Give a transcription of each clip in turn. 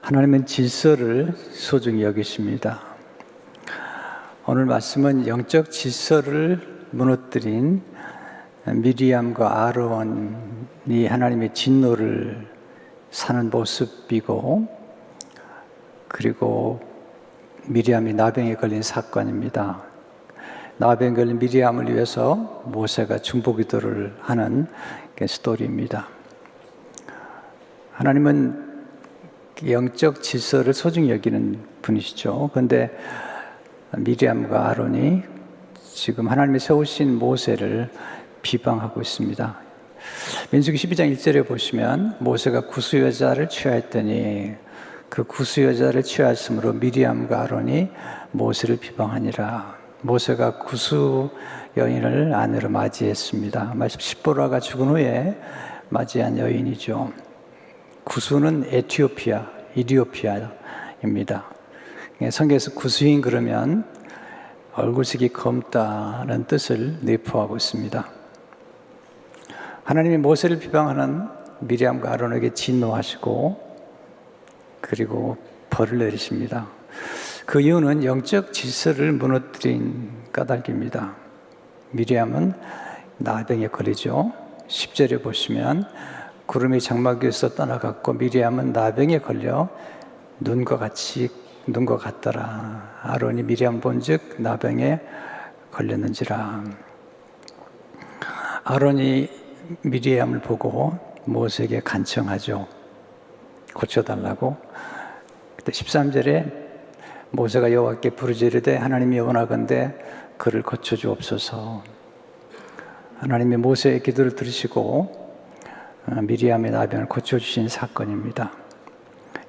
하나님은 질서를 소중히 여기십니다. 오늘 말씀은 영적 질서를 무너뜨린 미리암과 아론이 하나님의 진노를 사는 모습이고, 그리고 미리암이 나병에 걸린 사건입니다. 나병에 걸린 미리암을 위해서 모세가 중보기도를 하는 스토리입니다. 하나님은 영적 질서를 소중히 여기는 분이시죠. 그런데 미리암과 아론이 지금 하나님이 세우신 모세를 비방하고 있습니다. 민수기 12장 1절에 보시면 모세가 구수 여자를 취하였더니 그 구수 여자를 취하였으므로 미리암과 아론이 모세를 비방하니라. 모세가 구수 여인을 아내로 맞이했습니다. 말씀 십보라가 죽은 후에 맞이한 여인이죠. 구수는 이디오피아입니다. 성경에서 구수인 그러면 얼굴색이 검다는 뜻을 내포하고 있습니다. 하나님이 모세를 비방하는 미리암과 아론에게 진노하시고 그리고 벌을 내리십니다. 그 이유는 영적 질서를 무너뜨린 까닭입니다. 미리암은 나병에 걸리죠. 10절에 보시면 구름이 장막 위에서 떠나갔고 미리암은 나병에 걸려 눈과 같더라. 아론이 미리암 본즉 나병에 걸렸는지라. 아론이 미리암을 보고 모세에게 간청하죠. 고쳐달라고. 그때 13절에 모세가 여호와께 부르짖으되 하나님이 원하건대 그를 고쳐주옵소서. 하나님이 모세의 기도를 들으시고 미리암의 나병을 고쳐주신 사건입니다.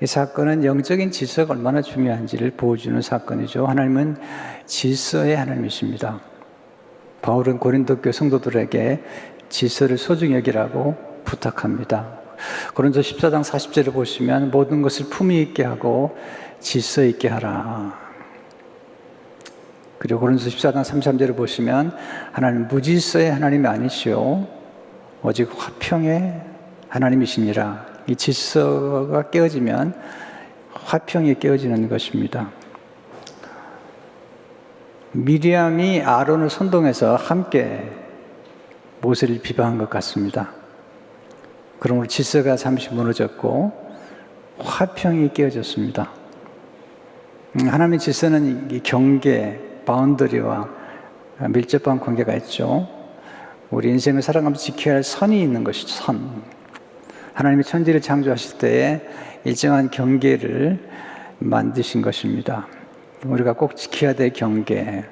이 사건은 영적인 질서가 얼마나 중요한지를 보여주는 사건이죠. 하나님은 질서의 하나님이십니다. 바울은 고린도 교회 성도들에게 질서를 소중히 여기라고 부탁합니다. 고린도 14장 40절을 보시면 모든 것을 품위 있게 하고 질서 있게 하라. 그리고 고린도 14장 33절을 보시면 하나님 무질서의 하나님이 아니시오 오직 화평의 하나님이시니라. 이 질서가 깨어지면 화평이 깨어지는 것입니다. 미리암이 아론을 선동해서 함께 모세를 비방한 것 같습니다. 그러므로 질서가 잠시 무너졌고 화평이 깨어졌습니다. 하나님의 질서는 이 경계, 바운더리와 밀접한 관계가 있죠. 우리 인생을 살아가면서 지켜야 할 선이 있는 것이죠. 선. 하나님이 천지를 창조하실 때에 일정한 경계를 만드신 것입니다. 우리가 꼭 지켜야 될 경계.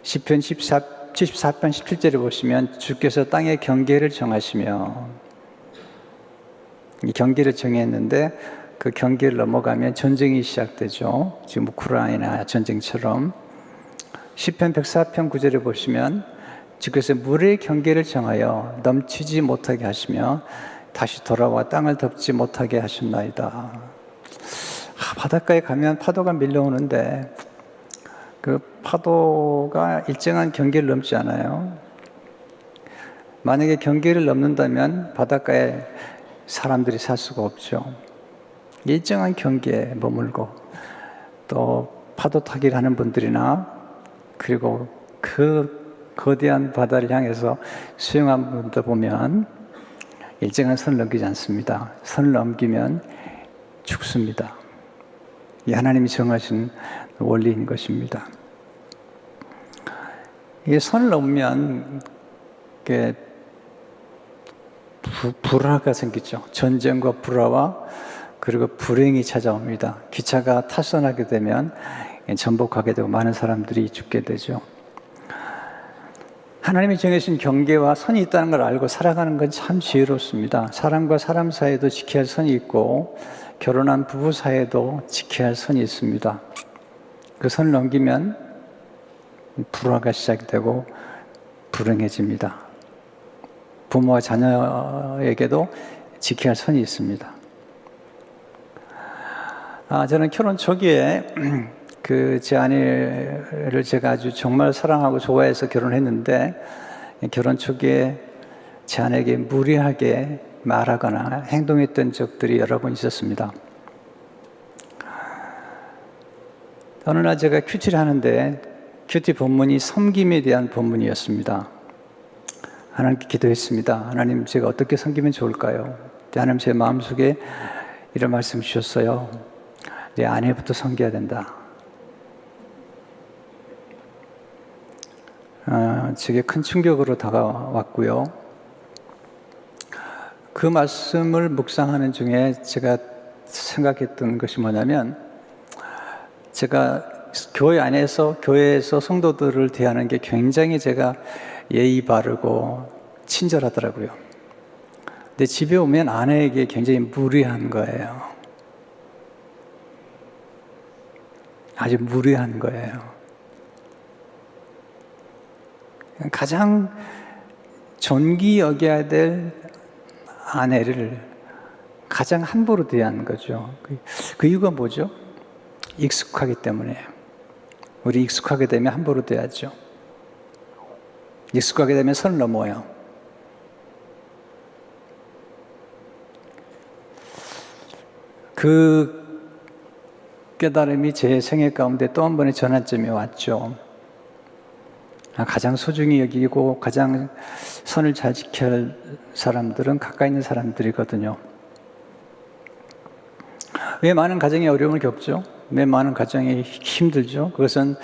시편 74편 17절에 보시면 주께서 땅의 경계를 정하시며, 이 경계를 정했는데 그 경계를 넘어가면 전쟁이 시작되죠. 지금 우크라이나 전쟁처럼. 시편 104편 9절에 보시면 주께서 물의 경계를 정하여 넘치지 못하게 하시며 다시 돌아와 땅을 덮지 못하게 하셨나이다. 바닷가에 가면 파도가 밀려오는데 그 파도가 일정한 경계를 넘지 않아요. 만약에 경계를 넘는다면 바닷가에 사람들이 살 수가 없죠. 일정한 경계에 머물고 또 파도 타기를 하는 분들이나 그리고 그 거대한 바다를 향해서 수영하는 분들 보면 일정한 선을 넘기지 않습니다. 선을 넘기면 죽습니다. 이 하나님이 정하신 원리인 것입니다. 이 선을 넘으면 불화가 생기죠. 전쟁과 불화와 그리고 불행이 찾아옵니다. 기차가 탈선하게 되면 전복하게 되고 많은 사람들이 죽게 되죠. 하나님이 정해진 경계와 선이 있다는 걸 알고 살아가는 건 참 지혜롭습니다. 사람과 사람 사이에도 지켜야 할 선이 있고 결혼한 부부 사이에도 지켜야 할 선이 있습니다. 그 선을 넘기면 불화가 시작되고 불행해집니다. 부모와 자녀에게도 지켜야 할 선이 있습니다. 저는 결혼 초기에 제 아내를 제가 아주 정말 사랑하고 좋아해서 결혼했는데, 결혼 초기에 제 아내에게 무리하게 말하거나 행동했던 적들이 여러 번 있었습니다. 어느 날 제가 큐티를 하는데 큐티 본문이 섬김에 대한 본문이었습니다. 하나님께 기도했습니다. 하나님, 제가 어떻게 섬기면 좋을까요? 하나님 제 마음속에 이런 말씀 주셨어요. 내 아내부터 섬겨야 된다. 제게 큰 충격으로 다가왔고요. 그 말씀을 묵상하는 중에 제가 생각했던 것이 뭐냐면, 제가 교회에서 성도들을 대하는 게 굉장히 제가 예의 바르고 친절하더라고요. 근데 집에 오면 아내에게 굉장히 무례한 거예요. 아주 무례한 거예요. 가장 존귀 여겨야 될 아내를 가장 함부로 대하는 거죠. 그 이유가 뭐죠? 익숙하기 때문에. 우리 익숙하게 되면 함부로 대하죠. 익숙하게 되면 선을 넘어요. 그 깨달음이 제 생애 가운데 또 한 번의 전환점이 왔죠. 가장 소중히 여기고 가장 선을 잘 지켜야 할 사람들은 가까이 있는 사람들이거든요. 왜 많은 가정이 어려움을 겪죠? 왜 많은 가정이 힘들죠? 그것은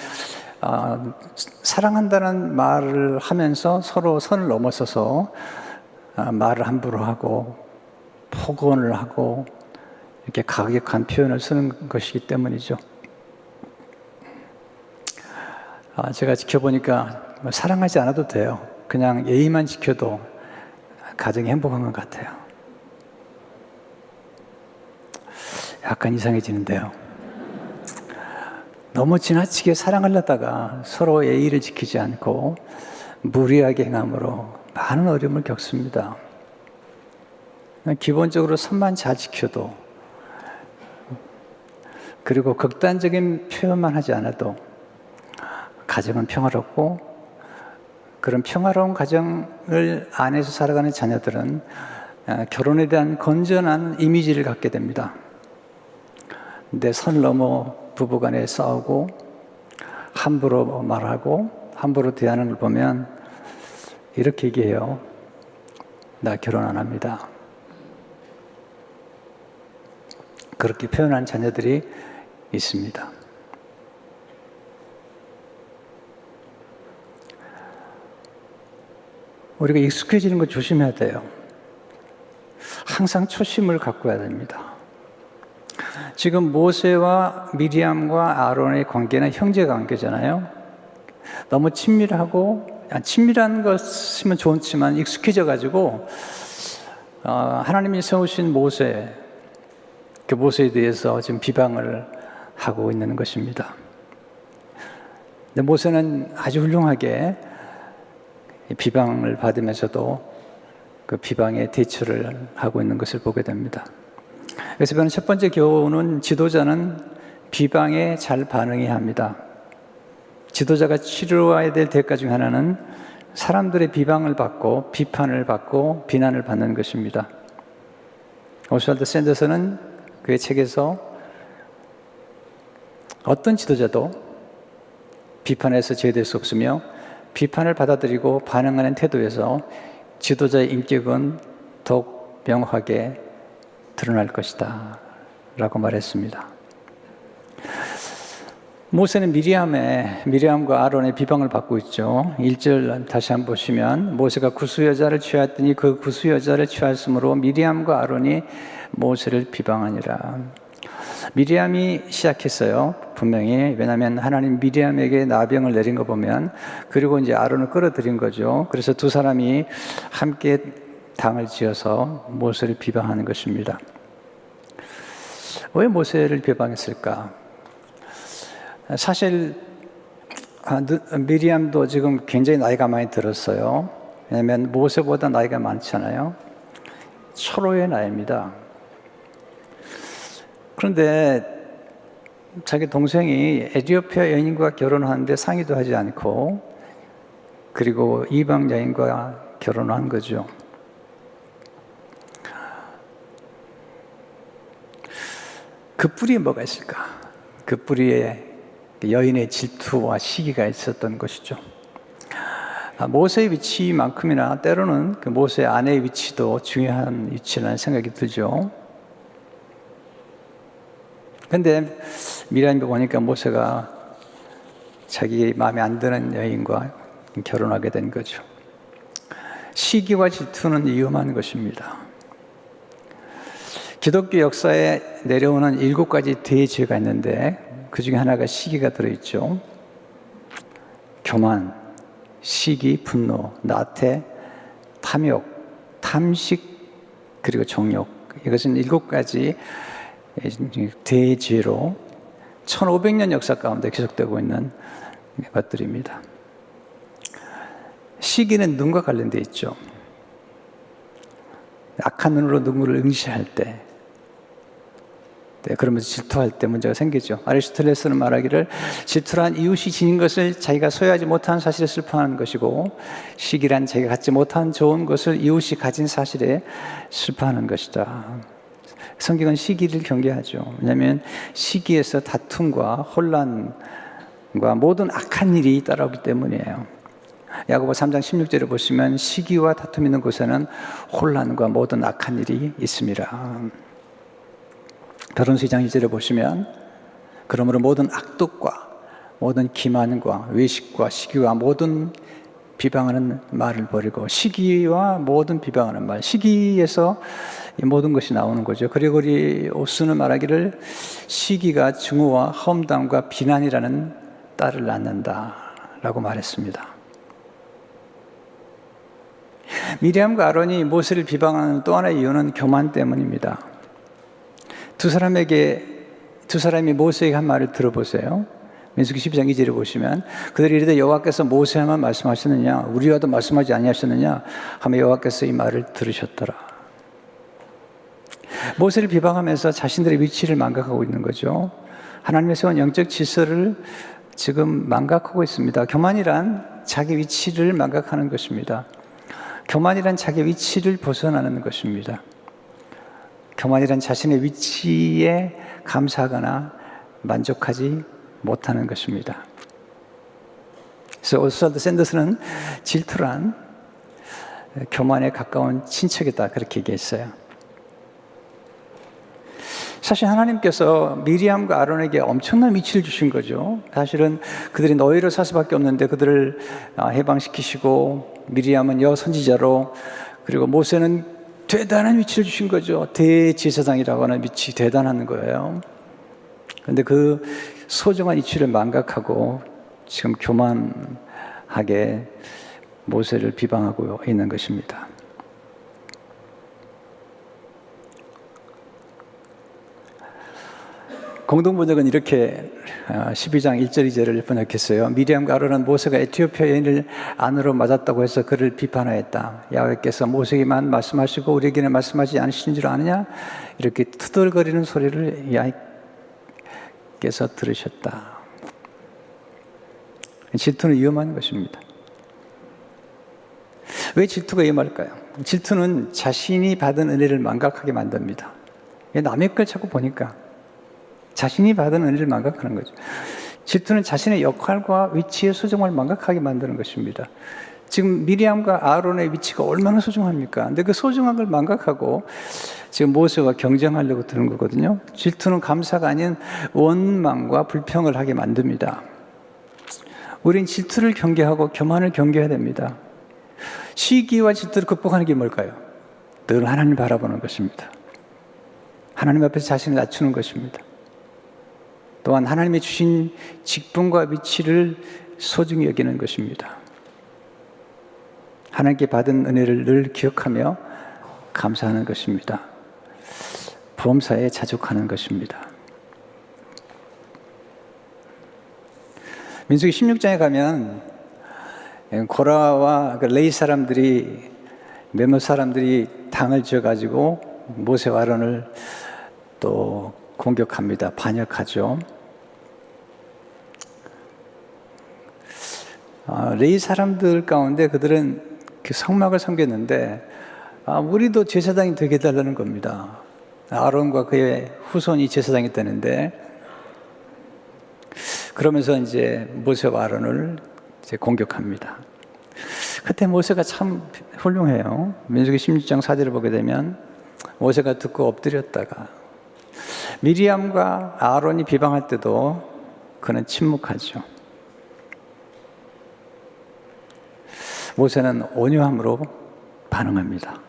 사랑한다는 말을 하면서 서로 선을 넘어서서 말을 함부로 하고 폭언을 하고 이렇게 가격한 표현을 쓰는 것이기 때문이죠. 제가 지켜보니까 사랑하지 않아도 돼요. 그냥 예의만 지켜도 가정이 행복한 것 같아요. 약간 이상해지는데요. 너무 지나치게 사랑하려다가 서로 예의를 지키지 않고 무리하게 행함으로 많은 어려움을 겪습니다. 기본적으로 선만 잘 지켜도, 그리고 극단적인 표현만 하지 않아도 가정은 평화롭고, 그런 평화로운 가정을 안에서 살아가는 자녀들은 결혼에 대한 건전한 이미지를 갖게 됩니다. 근데 선 넘어 부부간에 싸우고 함부로 말하고 함부로 대하는 걸 보면 이렇게 얘기해요. 나 결혼 안 합니다. 그렇게 표현한 자녀들이 있습니다. 우리가 익숙해지는 거 조심해야 돼요. 항상 초심을 가꿔야 됩니다. 지금 모세와 미리암과 아론의 관계는 형제 관계잖아요. 너무 친밀한 것이면 좋지만 익숙해져 가지고 하나님이 세우신 모세, 그 모세에 대해서 지금 비방을 하고 있는 것입니다. 근데 모세는 아주 훌륭하게 비방을 받으면서도 그 비방에 대처를 하고 있는 것을 보게 됩니다. 그래서 저는 첫 번째 교훈은 지도자는 비방에 잘 반응해야 합니다. 지도자가 치러야 될 대가 중 하나는 사람들의 비방을 받고 비판을 받고 비난을 받는 것입니다. 오스왈드 샌더슨은 그의 책에서 어떤 지도자도 비판에서 제외될 수 없으며 비판을 받아들이고 반응하는 태도에서 지도자의 인격은 더욱 명확하게 드러날 것이다 라고 말했습니다. 모세는 미리암과 아론의 비방을 받고 있죠. 1절 다시 한번 보시면 모세가 구수 여자를 취하였더니 그 구수 여자를 취하였으므로 미리암과 아론이 모세를 비방하니라. 미리암이 시작했어요. 분명히. 왜냐하면 하나님 미리암에게 나병을 내린 거 보면, 그리고 이제 아론을 끌어들인 거죠. 그래서 두 사람이 함께 당을 지어서 모세를 비방하는 것입니다. 왜 모세를 비방했을까? 사실 미리암도 지금 굉장히 나이가 많이 들었어요. 왜냐하면 모세보다 나이가 많잖아요. 초로의 나이입니다. 그런데 자기 동생이 에티오피아 여인과 결혼하는데 상의도 하지 않고, 그리고 이방 여인과 결혼한 거죠. 그 뿌리에 뭐가 있을까? 그 뿌리에 여인의 질투와 시기가 있었던 것이죠. 모세의 위치만큼이나 때로는 그 모세의 아내의 위치도 중요한 위치라는 생각이 들죠. 근데 미리암이 보니까 모세가 자기 마음에 안 드는 여인과 결혼하게 된 거죠. 시기와 질투는 위험한 것입니다. 기독교 역사에 내려오는 7가지 대죄가 있는데 그 중에 하나가 시기가 들어있죠. 교만, 시기, 분노, 나태, 탐욕, 탐식, 그리고 정욕. 이것은 7가지 대죄로 1500년 역사 가운데 계속되고 있는 것들입니다. 시기는 눈과 관련되어 있죠. 악한 눈으로 누구를 응시할 때, 그러면서 질투할 때 문제가 생기죠. 아리스토텔레스는 말하기를 질투란 이웃이 지닌 것을 자기가 소유하지 못한 사실에 슬퍼하는 것이고, 시기란 자기가 갖지 못한 좋은 것을 이웃이 가진 사실에 슬퍼하는 것이다. 성경은 시기를 경계하죠. 왜냐하면 시기에서 다툼과 혼란과 모든 악한 일이 따라오기 때문이에요. 야고보 3장 16절을 보시면 시기와 다툼 있는 곳에는 혼란과 모든 악한 일이 있습니다. 베드로서 2장 2절을 보시면 그러므로 모든 악독과 모든 기만과 외식과 시기와 모든 비방하는 말을 버리고, 시기와 모든 비방하는 말, 시기에서 이 모든 것이 나오는 거죠. 그리고리 오스는 말하기를 시기가 증오와 험담과 비난이라는 딸을 낳는다라고 말했습니다. 미리암과 아론이 모세를 비방하는 또 하나의 이유는 교만 때문입니다. 두 사람이 모세에게 한 말을 들어보세요. 민수기 12장 2절을 보시면 그들이 이르되 여호와께서 모세에만 말씀하셨느냐 우리와도 말씀하지 아니하셨느냐 하며 여호와께서 이 말을 들으셨더라. 모세를 비방하면서 자신들의 위치를 망각하고 있는 거죠. 하나님의 세운 영적 질서를 지금 망각하고 있습니다. 교만이란 자기 위치를 망각하는 것입니다. 교만이란 자기 위치를 벗어나는 것입니다. 교만이란 자신의 위치에 감사하거나 만족하지 못하는 것입니다. 그래서 오스왈드 샌더스는 질투란 교만에 가까운 친척이다, 그렇게 얘기했어요. 사실 하나님께서 미리암과 아론에게 엄청난 위치를 주신 거죠. 사실은 그들이 노예로 살 수밖에 없는데 그들을 해방시키시고, 미리암은 여선지자로, 그리고 모세는 대단한 위치를 주신 거죠. 대제사장이라고 하는 위치, 대단한 거예요. 그런데 그 소중한 위치를 망각하고 지금 교만하게 모세를 비방하고 있는 것입니다. 공동번역은 이렇게 12장 1절 2절을 번역했어요. 미리암과 아론은 모세가 에티오피아 여인을 안으로 맞았다고 해서 그를 비판하였다. 야훼께서 모세에게만 말씀하시고 우리에게는 말씀하지 않으신 줄 아느냐? 이렇게 투덜거리는 소리를 야훼께서 들으셨다. 질투는 위험한 것입니다. 왜 질투가 위험할까요? 질투는 자신이 받은 은혜를 망각하게 만듭니다. 남의 걸 자꾸 보니까 자신이 받은 은혜를 망각하는 거죠. 질투는 자신의 역할과 위치의 소중함을 망각하게 만드는 것입니다. 지금 미리암과 아론의 위치가 얼마나 소중합니까? 근데 그 소중한 걸 망각하고 지금 모세와 경쟁하려고 드는 거거든요. 질투는 감사가 아닌 원망과 불평을 하게 만듭니다. 우린 질투를 경계하고 교만을 경계해야 됩니다. 시기와 질투를 극복하는 게 뭘까요? 늘 하나님을 바라보는 것입니다. 하나님 앞에서 자신을 낮추는 것입니다. 또한 하나님이 주신 직분과 위치를 소중히 여기는 것입니다. 하나님께 받은 은혜를 늘 기억하며 감사하는 것입니다. 범사에 자족하는 것입니다. 민수기 16장에 가면 고라와 레위 사람들이, 몇몇 사람들이 당을 지어가지고 모세와 아론을 또 공격합니다. 반역하죠. 레위 사람들 가운데 그들은 그 성막을 섬겼는데 우리도 제사장이 되게 해달라는 겁니다. 아론과 그의 후손이 제사장이 되는데 그러면서 이제 모세와 아론을 이제 공격합니다. 그때 모세가 참 훌륭해요. 민수기 16장 4절을 보게 되면 모세가 듣고 엎드렸다가 미리암과 아론이 비방할 때도 그는 침묵하죠. 모세는 온유함으로 반응합니다.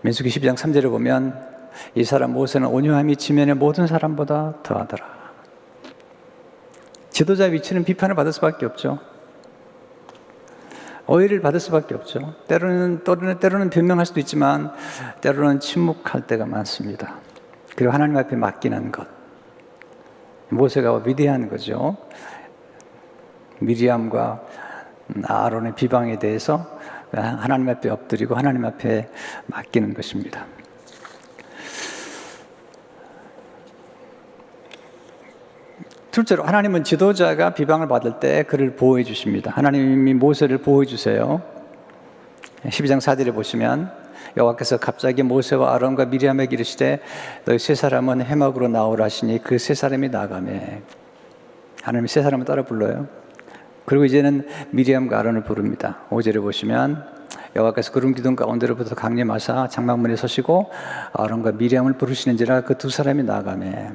민수기 12장 3절을 보면 이 사람 모세는 온유함이 지면의 모든 사람보다 더하더라. 지도자 위치는 비판을 받을 수밖에 없죠. 오해를 받을 수밖에 없죠. 때로는 변명할 수도 있지만 때로는 침묵할 때가 많습니다. 그리고 하나님 앞에 맡기는 것. 모세가 위대한 거죠. 미리암과 아론의 비방에 대해서 하나님 앞에 엎드리고 하나님 앞에 맡기는 것입니다. 둘째로 하나님은 지도자가 비방을 받을 때 그를 보호해 주십니다. 하나님이 모세를 보호해 주세요. 12장 4절에 보시면 여호와께서 갑자기 모세와 아론과 미리암에게 이르시되 너희 세 사람은 회막으로 나오라 하시니 그 세 사람이 나가매. 하나님이 세 사람을 따라 불러요. 그리고 이제는 미리암과 아론을 부릅니다. 5절에 보시면 여호와께서 구름 기둥 가운데로부터 강림하사 장막문에 서시고 아론과 미리암을 부르시는지라 그 두 사람이 나가매.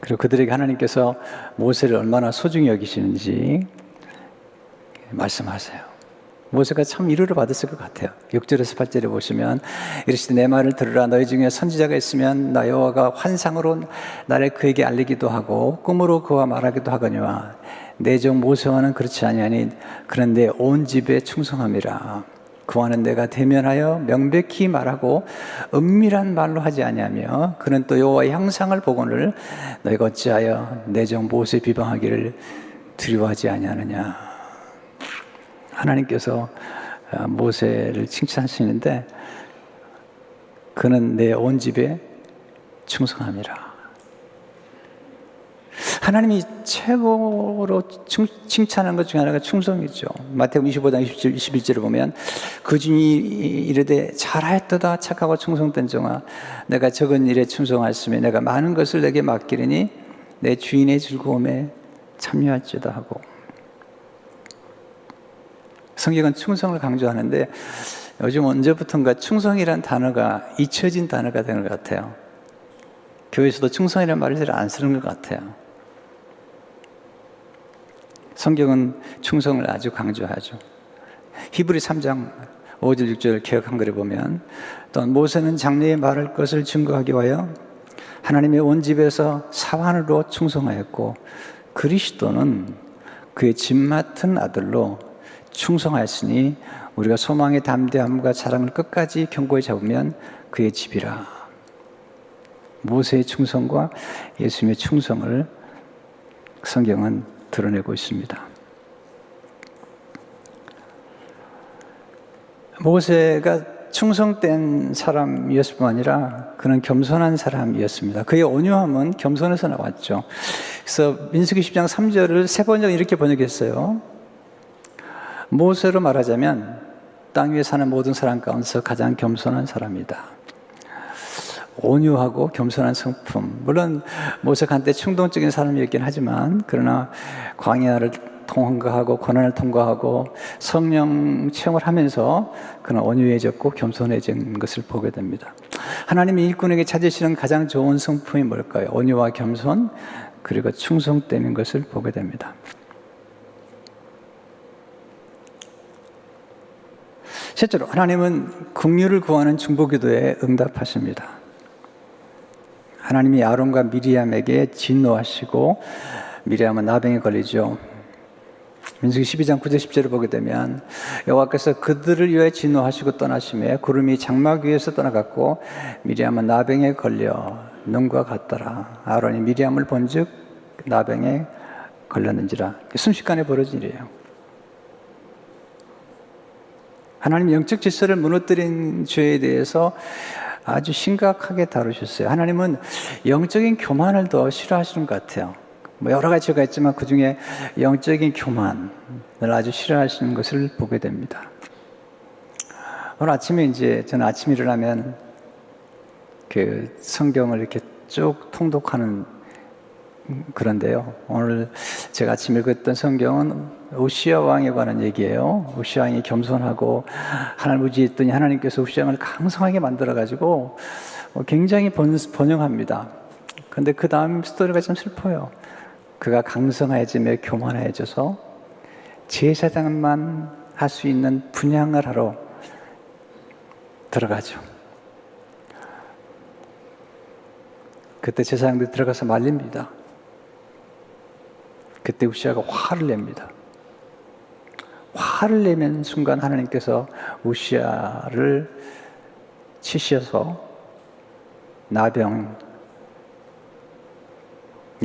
그리고 그들에게 하나님께서 모세를 얼마나 소중히 여기시는지 말씀하세요. 모세가 참 위로를 받았을 것 같아요. 6절에서 8절에 보시면 이르시되 내 말을 들으라. 너희 중에 선지자가 있으면 나 여호와가 환상으로 나를 그에게 알리기도 하고 꿈으로 그와 말하기도 하거니와 내 종 모세와는 그렇지 아니하니 그는 내 온 집에 충성함이라. 그와는 내가 대면하여 명백히 말하고 은밀한 말로 하지 아니하며 그는 또 여호와의 형상을 보거늘 너희가 어찌하여 내 종 모세 비방하기를 두려워하지 아니하느냐. 하나님께서 모세를 칭찬하시는데 그는 내 온 집에 충성함이라. 하나님이 최고로 칭찬하는 것 중에 하나가 충성이죠. 마태복음 25장 21절을 보면 그 주인이 이르되 잘하였도다 착하고 충성된 종아 내가 적은 일에 충성하였으며 내가 많은 것을 내게 맡기리니 내 주인의 즐거움에 참여할지다 하고. 성경은 충성을 강조하는데 요즘 언제부턴가 충성이란 단어가 잊혀진 단어가 되는 것 같아요. 교회에서도 충성이라는 말을 잘 안 쓰는 것 같아요. 성경은 충성을 아주 강조하죠. 히브리 3장 5절 6절 개역 한글에 보면 또 모세는 장래에 말할 것을 증거하기 위하여 하나님의 온 집에서 사환으로 충성하였고 그리스도는 그의 집 맡은 아들로 충성하였으니 우리가 소망의 담대함과 사랑을 끝까지 견고히 잡으면 그의 집이라. 모세의 충성과 예수님의 충성을 성경은 드러내고 있습니다. 모세가 충성된 사람이었을 뿐 아니라 그는 겸손한 사람이었습니다. 그의 온유함은 겸손에서 나왔죠. 그래서 민수기 10장 3절을 세 번역 이렇게 번역했어요. 모세로 말하자면 땅 위에 사는 모든 사람 가운데서 가장 겸손한 사람이다. 온유하고 겸손한 성품. 물론 모세가 한때 충동적인 사람이었긴 하지만 그러나 광야를 통과하고 고난을 통과하고 성령 체험을 하면서 그는 온유해졌고 겸손해진 것을 보게 됩니다. 하나님이 일꾼에게 찾으시는 가장 좋은 성품이 뭘까요? 온유와 겸손 그리고 충성됨인 것을 보게 됩니다. 실제로 하나님은 긍휼을 구하는 중보기도에 응답하십니다. 하나님이 아론과 미리암에게 진노하시고 미리암은 나병에 걸리죠. 민수기 12장 9절 10절을 보게 되면 여호와께서 그들을 위해 진노하시고 떠나심에 구름이 장막 위에서 떠나갔고 미리암은 나병에 걸려 눈과 같더라. 아론이 미리암을 본즉 나병에 걸렸는지라. 순식간에 벌어진 일이에요. 하나님 영적 질서를 무너뜨린 죄에 대해서 아주 심각하게 다루셨어요. 하나님은 영적인 교만을 더 싫어하시는 것 같아요. 뭐 여러 가지 죄가 있지만 그 중에 영적인 교만을 아주 싫어하시는 것을 보게 됩니다. 오늘 아침에 이제 저는 아침 일어나면 그 성경을 이렇게 쭉 통독하는 그런데요, 오늘 제가 아침 읽었던 성경은 우시야 왕에 관한 얘기예요. 우시야 왕이 겸손하고 하나님 의지했더니 하나님께서 우시야 왕을 강성하게 만들어가지고 굉장히 번영합니다. 그런데 그 다음 스토리가 좀 슬퍼요. 그가 강성해지며 교만해져서 제사장만 할 수 있는 분향을 하러 들어가죠. 그때 제사장들이 들어가서 말립니다. 그때 우시야가 화를 냅니다. 화를 내는 순간 하나님께서 우시야를 치셔서 나병에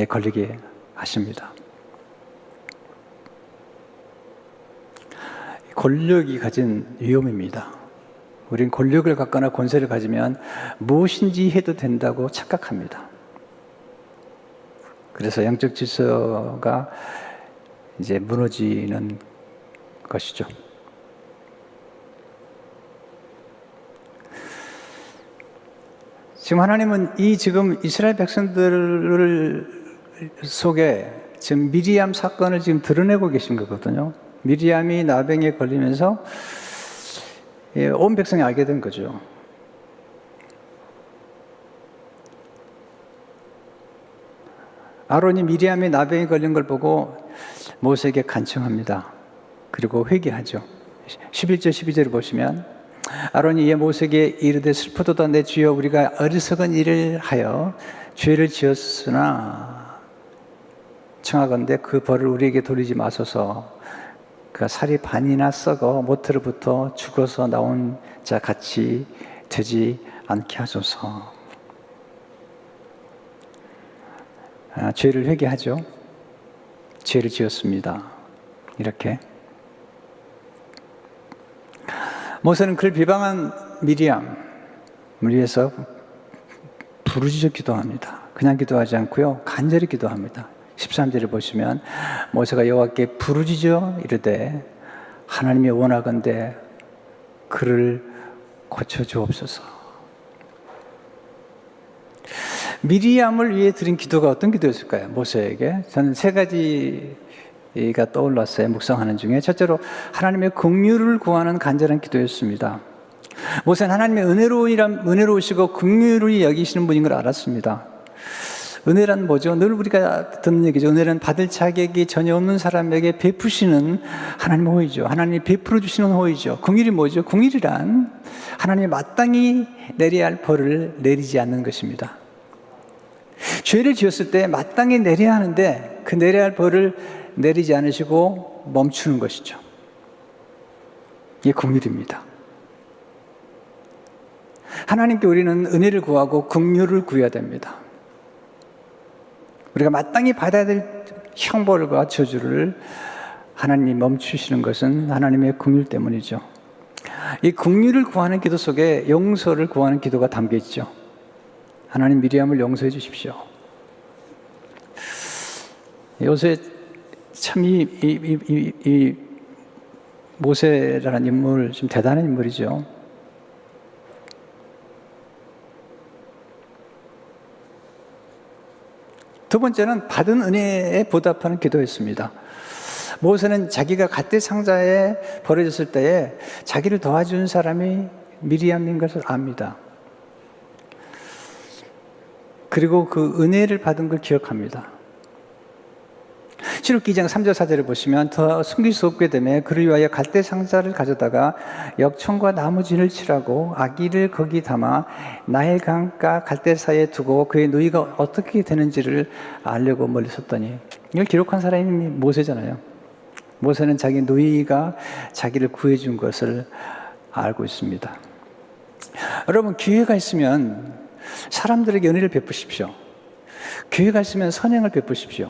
걸리게 하십니다. 권력이 가진 위험입니다. 우린 권력을 갖거나 권세를 가지면 무엇인지 해도 된다고 착각합니다. 그래서 영적 질서가 이제 무너지는 것이죠. 지금 하나님은 지금 이스라엘 백성들 속에 지금 미리암 사건을 지금 드러내고 계신 거거든요. 미리암이 나병에 걸리면서 온 백성이 알게 된 거죠. 아론이 미리암이 나병에 걸린 걸 보고 모세에게 간청합니다. 그리고 회개하죠. 11절 12절을 보시면 아론이 이에 모세에게 이르되 슬프도다 내 주여 우리가 어리석은 일을 하여 죄를 지었으나 청하건대 그 벌을 우리에게 돌리지 마소서. 그가 살이 반이나 썩어 모태로부터 죽어서 나온 자 같이 되지 않게 하소서. 죄를 회개하죠. 죄를 지었습니다. 이렇게 모세는 그를 비방한 미리암을 위해서 부르짖어 기도합니다. 그냥 기도하지 않고요, 간절히 기도합니다. 13절을 보시면 모세가 여호와께 부르짖어 이르되 하나님이 원하건대 그를 고쳐주옵소서. 미리암을 위해 드린 기도가 어떤 기도였을까요? 모세에게 저는 세 가지가 떠올랐어요. 묵상하는 중에 첫째로 하나님의 긍휼을 구하는 간절한 기도였습니다. 모세는 하나님의 은혜로우시고 긍휼히 여기시는 분인 걸 알았습니다. 은혜란 뭐죠? 늘 우리가 듣는 얘기죠. 은혜는 받을 자격이 전혀 없는 사람에게 베푸시는 하나님의 호의죠. 하나님이 베풀어 주시는 호의죠. 긍휼이 뭐죠? 긍휼이란 하나님이 마땅히 내려야 할 벌을 내리지 않는 것입니다. 죄를 지었을 때 마땅히 내려야 하는데 그 내려야 할 벌을 내리지 않으시고 멈추는 것이죠. 이게 긍휼입니다. 하나님께 우리는 은혜를 구하고 긍휼을 구해야 됩니다. 우리가 마땅히 받아야 될 형벌과 저주를 하나님이 멈추시는 것은 하나님의 긍휼 때문이죠. 이 긍휼을 구하는 기도 속에 용서를 구하는 기도가 담겨 있죠. 하나님 미리암을 용서해 주십시오. 요새 참 이 모세라는 인물 좀 대단한 인물이죠. 두 번째는 받은 은혜에 보답하는 기도였습니다. 모세는 자기가 갓대 상자에 버려졌을 때에 자기를 도와준 사람이 미리암인 것을 압니다. 그리고 그 은혜를 받은 걸 기억합니다. 출애굽기 2장 3절 4절을 보시면 더 숨길 수 없게 되매 그를 위하여 갈대 상자를 가져다가 역청과 나무진을 칠하고 아기를 거기 담아 나일 강가 갈대 사이에 두고 그의 누이가 어떻게 되는지를 알려고 멀리 섰더니, 이걸 기록한 사람이 모세잖아요. 모세는 자기 누이가 자기를 구해준 것을 알고 있습니다. 여러분, 기회가 있으면 사람들에게 은혜를 베푸십시오. 기회가 있으면 선행을 베푸십시오.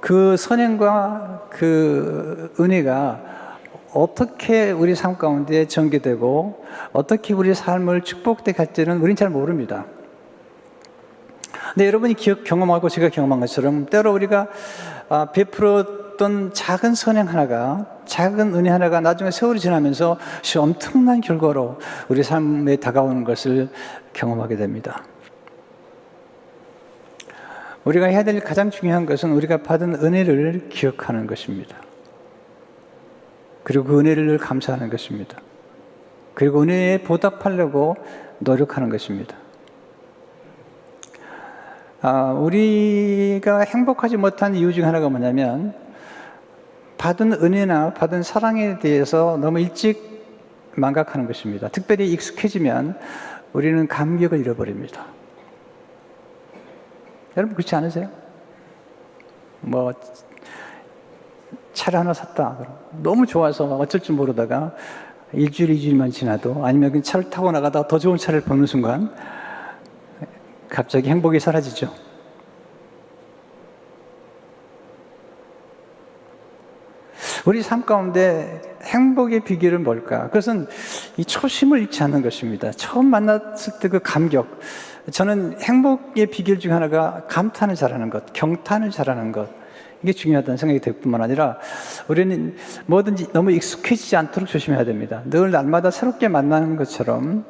그 선행과 그 은혜가 어떻게 우리 삶 가운데 전개되고 어떻게 우리 삶을 축복되게 할지는 우리는 잘 모릅니다. 근데 여러분이 경험하고 제가 경험한 것처럼 때로 우리가 베풀었던 작은 선행 하나가, 작은 은혜 하나가 나중에 세월이 지나면서 엄청난 결과로 우리 삶에 다가오는 것을 경험하게 됩니다. 우리가 해야 될 가장 중요한 것은 우리가 받은 은혜를 기억하는 것입니다. 그리고 그 은혜를 늘 감사하는 것입니다. 그리고 은혜에 보답하려고 노력하는 것입니다. 우리가 행복하지 못한 이유 중 하나가 뭐냐면 받은 은혜나 받은 사랑에 대해서 너무 일찍 망각하는 것입니다. 특별히 익숙해지면 우리는 감격을 잃어버립니다. 여러분 그렇지 않으세요? 뭐 차를 하나 샀다. 너무 좋아서 어쩔 줄 모르다가 일주일만 지나도 아니면 그 차를 타고 나가다가 더 좋은 차를 보는 순간 갑자기 행복이 사라지죠. 우리 삶 가운데 행복의 비결은 뭘까? 그것은 이 초심을 잃지 않는 것입니다. 처음 만났을 때 그 감격. 저는 행복의 비결 중 하나가 감탄을 잘하는 것, 경탄을 잘하는 것. 이게 중요하다는 생각이 들 뿐만 아니라 우리는 뭐든지 너무 익숙해지지 않도록 조심해야 됩니다. 늘 날마다 새롭게 만나는 것처럼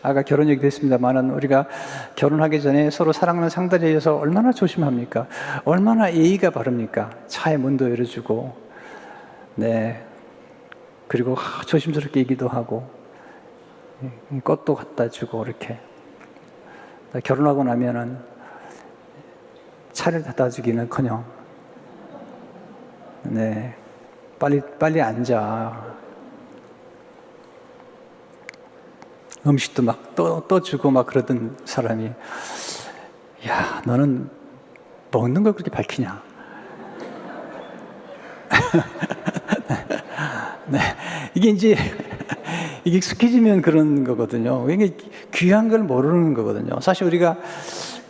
아까 결혼 얘기됐습니다만은 우리가 결혼하기 전에 서로 사랑하는 상대에 대해서 얼마나 조심합니까? 얼마나 예의가 바릅니까? 차에 문도 열어주고, 네. 그리고 조심스럽게 얘기도 하고, 꽃도 갖다 주고, 이렇게. 결혼하고 나면은 차를 갖다 주기는 커녕, 네. 빨리 앉아. 음식도 막 또 주고 막 그러던 사람이, 야, 너는 먹는 걸 그렇게 밝히냐? 네. 이게 이제 익숙해지면 그런 거거든요. 이게 귀한 걸 모르는 거거든요. 사실 우리가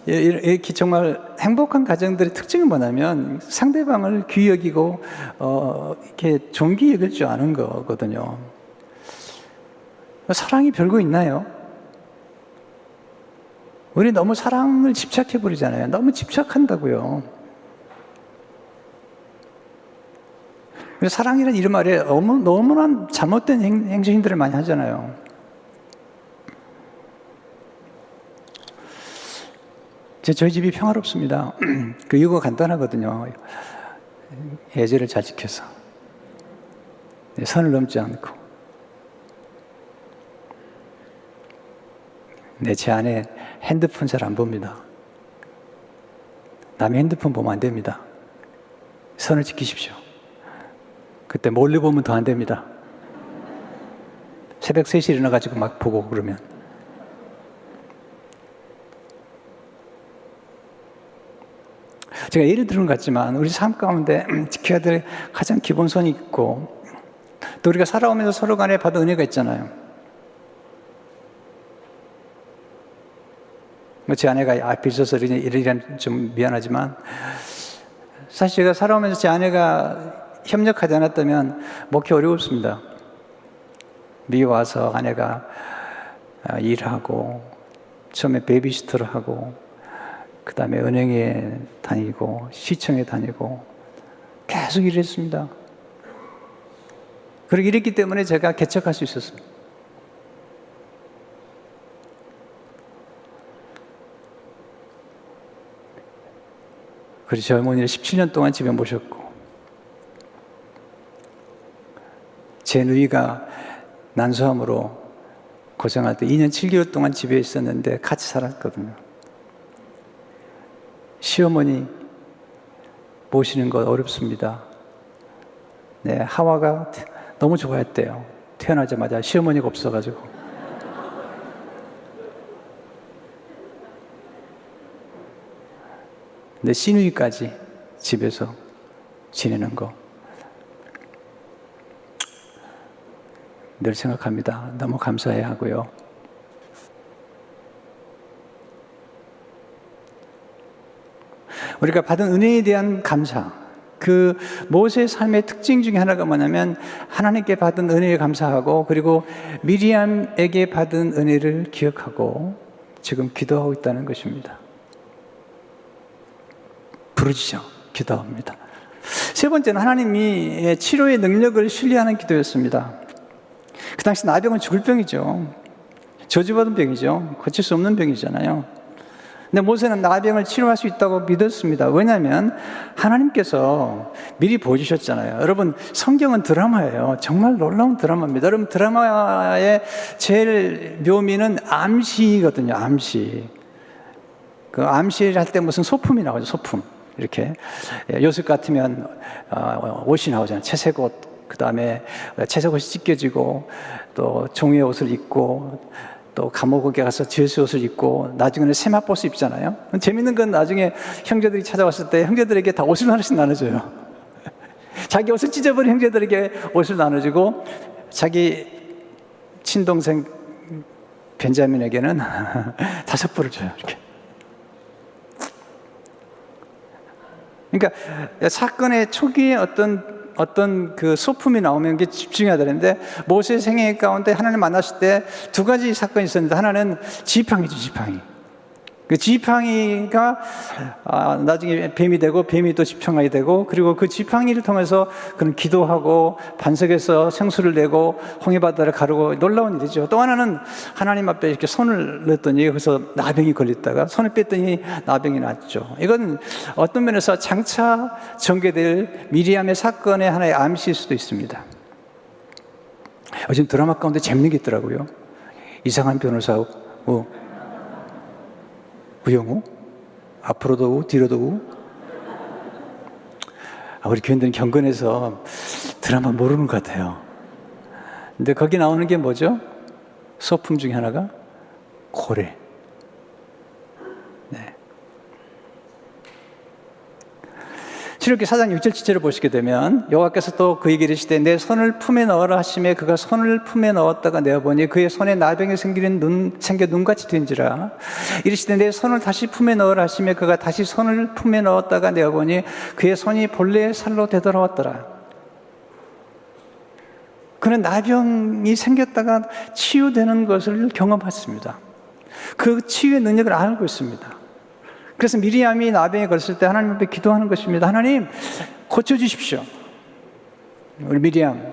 이렇게 정말 행복한 가정들의 특징은 뭐냐면 상대방을 귀히 여기고 이렇게 존귀 여길 줄 아는 거거든요. 사랑이 별거 있나요? 우리 너무 사랑을 집착해 버리잖아요. 너무 집착한다고요. 사랑이라는 이름 아래 너무나 잘못된 행동들을 많이 하잖아요. 저희 집이 평화롭습니다. 그 이유가 간단하거든요. 예절을 잘 지켜서 선을 넘지 않고 제 아내 핸드폰 잘 안 봅니다. 남의 핸드폰 보면 안 됩니다. 선을 지키십시오. 그때 몰래 보면 더 안 됩니다. 새벽 3시에 일어나가지고 막 보고 그러면. 제가 예를 들은 것 같지만 우리 삶 가운데 지켜야 될 가장 기본선이 있고 또 우리가 살아오면서 서로 간에 받은 은혜가 있잖아요. 제 아내가 앞에 있어서 이러면 좀 미안하지만 사실 제가 살아오면서 제 아내가 협력하지 않았다면 먹기 어려웠습니다. 미국 와서 아내가 일하고 처음에 베이비시터를 하고 그 다음에 은행에 다니고 시청에 다니고 계속 일했습니다. 그렇게 일했기 때문에 제가 개척할 수 있었습니다. 그래서 저희 어머니를 17년 동안 집에 모셨고 제 누이가 난소암으로 고생할 때 2년 7개월 동안 집에 있었는데 같이 살았거든요. 시어머니 모시는 거 어렵습니다. 네, 하와가 너무 좋아했대요. 태어나자마자 시어머니가 없어가지고. 근데 시누이까지 집에서 지내는 거 늘 생각합니다. 너무 감사해야 하고요. 우리가 받은 은혜에 대한 감사, 그 모세의 삶의 특징 중에 하나가 뭐냐면 하나님께 받은 은혜에 감사하고 그리고 미리암에게 받은 은혜를 기억하고 지금 기도하고 있다는 것입니다. 부르짖어 기도합니다. 세 번째는 하나님이 치료의 능력을 신뢰하는 기도였습니다. 그 당시 나병은 죽을 병이죠. 저주받은 병이죠. 고칠 수 없는 병이잖아요. 근데 모세는 나병을 치료할 수 있다고 믿었습니다. 왜냐하면 하나님께서 미리 보여주셨잖아요. 여러분, 성경은 드라마예요. 정말 놀라운 드라마입니다. 여러분, 드라마의 제일 묘미는 암시거든요. 암시. 그 암시를 할 때 무슨 소품이 나오죠. 소품. 이렇게 요셉 같으면 옷이 나오잖아요. 채색 옷. 그 다음에 채색 옷이 찢겨지고 또 종이의 옷을 입고 또 감옥에 가서 제수 옷을 입고 나중에는 세마포스 입잖아요. 재밌는 건 나중에 형제들이 찾아왔을 때 형제들에게 다 옷을 하나씩 나눠줘요. 자기 옷을 찢어버린 형제들에게 옷을 나눠주고 자기 친동생 벤자민에게는 5벌을 줘요. 이렇게. 그러니까 사건의 초기에 어떤 그 소품이 나오면 그게 집중해야 되는데 모세의 생애 가운데 하나님 만났을 때 2가지 사건이 있었는데 하나는 지팡이죠, 지팡이. 그 지팡이가 나중에 뱀이 되고 뱀이 또 지팡이 되고 그리고 그 지팡이를 통해서 그는 기도하고 반석에서 생수를 내고 홍해바다를 가르고 놀라운 일이죠. 또 하나는 하나님 앞에 이렇게 손을 넣었더니 그래서 나병이 걸렸다가 손을 뺐더니 나병이 났죠. 이건 어떤 면에서 장차 전개될 미리암의 사건의 하나의 암시일 수도 있습니다. 요즘 드라마 가운데 재밌는 게 있더라고요. 이상한 변호사 우영우? 앞으로도 우, 뒤로도 우? 우리 교인들은 경건해서 드라마 모르는 것 같아요. 근데 거기 나오는 게 뭐죠? 소품 중에 하나가 고래. 네. 출애굽기 4장 6절 7절을 보시게 되면 여호와께서 또 그에게 이르시되 내 손을 품에 넣어라 하시매 그가 손을 품에 넣었다가 내어보니 그의 손에 나병이 생겨 눈같이 된지라. 이르시되 내 손을 다시 품에 넣어라 하시매 그가 다시 손을 품에 넣었다가 내어보니 그의 손이 본래의 살로 되돌아왔더라. 그는 나병이 생겼다가 치유되는 것을 경험했습니다. 그 치유의 능력을 알고 있습니다. 그래서 미리암이 나병에 걸렸을 때 하나님 앞에 기도하는 것입니다. 하나님, 고쳐주십시오. 우리 미리암,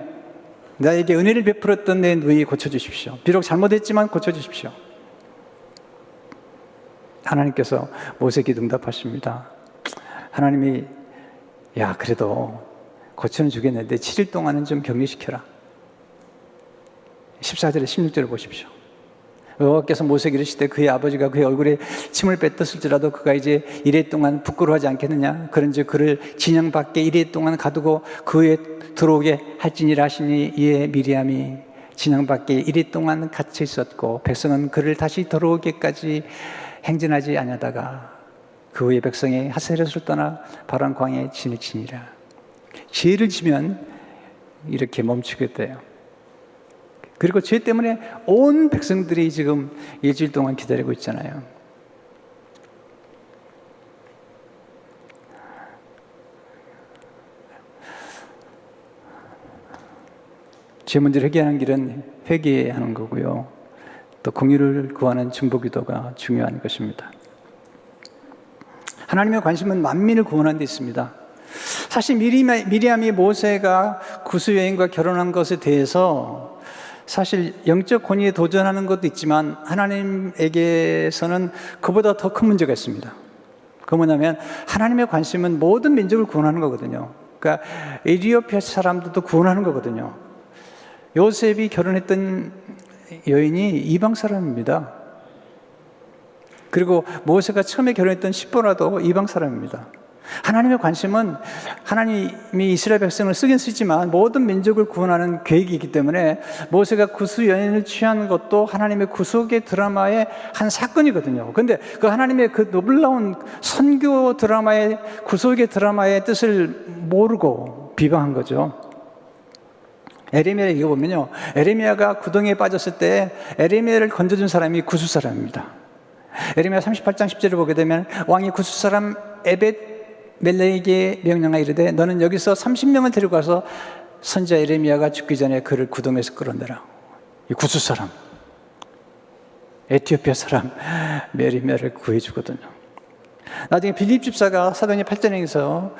나에게 은혜를 베풀었던 내 누이 고쳐주십시오. 비록 잘못했지만 고쳐주십시오. 하나님께서 모세에게 응답하십니다. 하나님이 야 그래도 고쳐는 주겠는데 7일 동안은 좀 격리시켜라. 14절에 16절을 보십시오. 여호와께서 모세에게 이르시되 그의 아버지가 그의 얼굴에 침을 뱉었을지라도 그가 이제 이래 동안 부끄러워하지 않겠느냐. 그런즉 그를 진영 밖에 이래 동안 가두고 그에 들어오게 할지니라 하시니 이에 미리암이 진영 밖에 이래 동안 갇혀 있었고 백성은 그를 다시 들어오게까지 행진하지 아니하다가 그 후에 백성이 하세롯을 떠나 바람 광야에 진을 치니라. 죄를 지면 이렇게 멈추게 돼요. 그리고 죄 때문에 온 백성들이 지금 일주일 동안 기다리고 있잖아요. 죄 문제를 해결하는 길은 회개하는 거고요. 또 공의를 구하는 중보기도가 중요한 것입니다. 하나님의 관심은 만민을 구원하는 데 있습니다. 사실 미리암이 모세가 구스여인과 결혼한 것에 대해서 사실 영적 권위에 도전하는 것도 있지만 하나님에게서는 그보다 더 큰 문제가 있습니다. 그 뭐냐면 하나님의 관심은 모든 민족을 구원하는 거거든요. 그러니까 에티오피아 사람들도 구원하는 거거든요. 요셉이 결혼했던 여인이 이방 사람입니다. 그리고 모세가 처음에 결혼했던 시보라도 이방 사람입니다. 하나님의 관심은 하나님이 이스라엘 백성을 쓰긴 쓰지만 모든 민족을 구원하는 계획이 있기 때문에 모세가 구스 여인을 취한 것도 하나님의 구속의 드라마의 한 사건이거든요. 그런데 그 하나님의 그 놀라운 선교 드라마의 구속의 드라마의 뜻을 모르고 비방한 거죠. 에레미야를 읽어보면요, 에레미야가 구덩이에 빠졌을 때 에레미야를 건져준 사람이 구스 사람입니다. 에레미야 38장 10절을 보게 되면 왕이 구스 사람 에벳 멜레에게 명령하여 이르되 너는 여기서 30명을 데리고 가서 선지자 에레미야가 죽기 전에 그를 구덩이에서 끌어내라. 이 구스 사람, 에티오피아 사람 에레미야를 구해주거든요. 나중에 빌립 집사가 사도행전 8장에서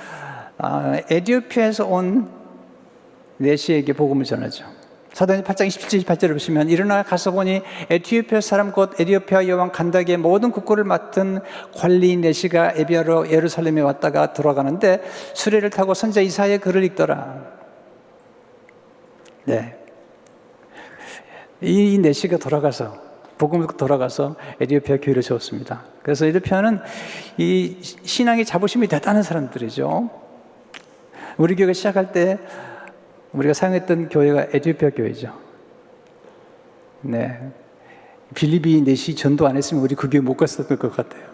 에티오피아에서 온 내시에게 복음을 전하죠. 사도행전 8장 27절 28절을 보시면 일어나 가서 보니 에티오피아 사람 곧 에티오피아 여왕 간다기의 모든 국고를 맡은 관리인 내시가 에비아로 예루살렘에 왔다가 돌아가는데 수레를 타고 선지자 이사야의 글을 읽더라. 네. 이 내시가 돌아가서 복음을 돌아가서 에티오피아 교회를 세웠습니다. 그래서 에티오피아는 이 신앙의 자부심이 대단한 사람들이죠. 우리 교회가 시작할 때 우리가 사용했던 교회가 에티오피아 교회죠. 네. 빌립이 내시 전도 안 했으면 우리 그 교회 못 갔었을 것 같아요.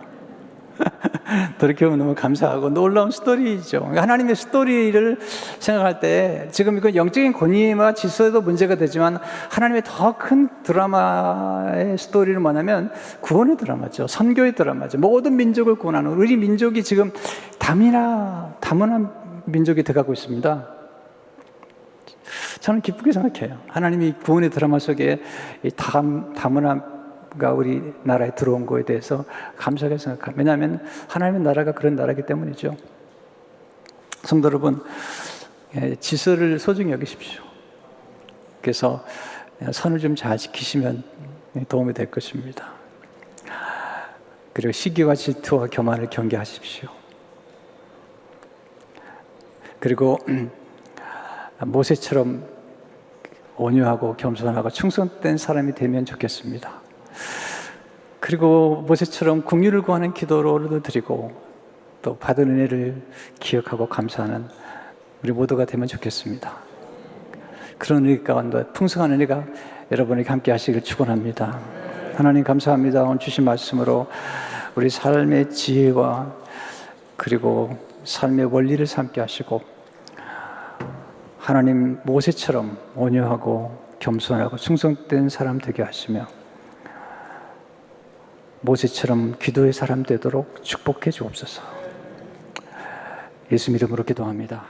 돌이켜보면 너무 감사하고 놀라운 스토리죠. 하나님의 스토리를 생각할 때 지금 이건 영적인 권위와 질서에도 문제가 되지만 하나님의 더 큰 드라마의 스토리는 뭐냐면 구원의 드라마죠. 선교의 드라마죠. 모든 민족을 구원하는 우리 민족이 지금 다문화 민족이 돼가고 있습니다. 저는 기쁘게 생각해요. 하나님이 구원의 드라마 속에 이 다문화가 우리나라에 들어온 거에 대해서 감사하게 생각합니다. 왜냐하면 하나님의 나라가 그런 나라이기 때문이죠. 성도 여러분, 질서를 소중히 여기십시오. 그래서 선을 좀 잘 지키시면 도움이 될 것입니다. 그리고 시기와 질투와 교만을 경계하십시오. 그리고 모세처럼 온유하고 겸손하고 충성된 사람이 되면 좋겠습니다. 그리고 모세처럼 긍휼을 구하는 기도를 드리고 또 받은 은혜를 기억하고 감사하는 우리 모두가 되면 좋겠습니다. 그런 은혜 가운데 풍성한 은혜가 여러분에게 함께 하시길 축원합니다. 하나님 감사합니다. 오늘 주신 말씀으로 우리 삶의 지혜와 그리고 삶의 원리를 삼게 하시고 하나님 모세처럼 온유하고 겸손하고 충성된 사람 되게 하시며 모세처럼 기도의 사람 되도록 축복해 주옵소서. 예수 이름으로 기도합니다.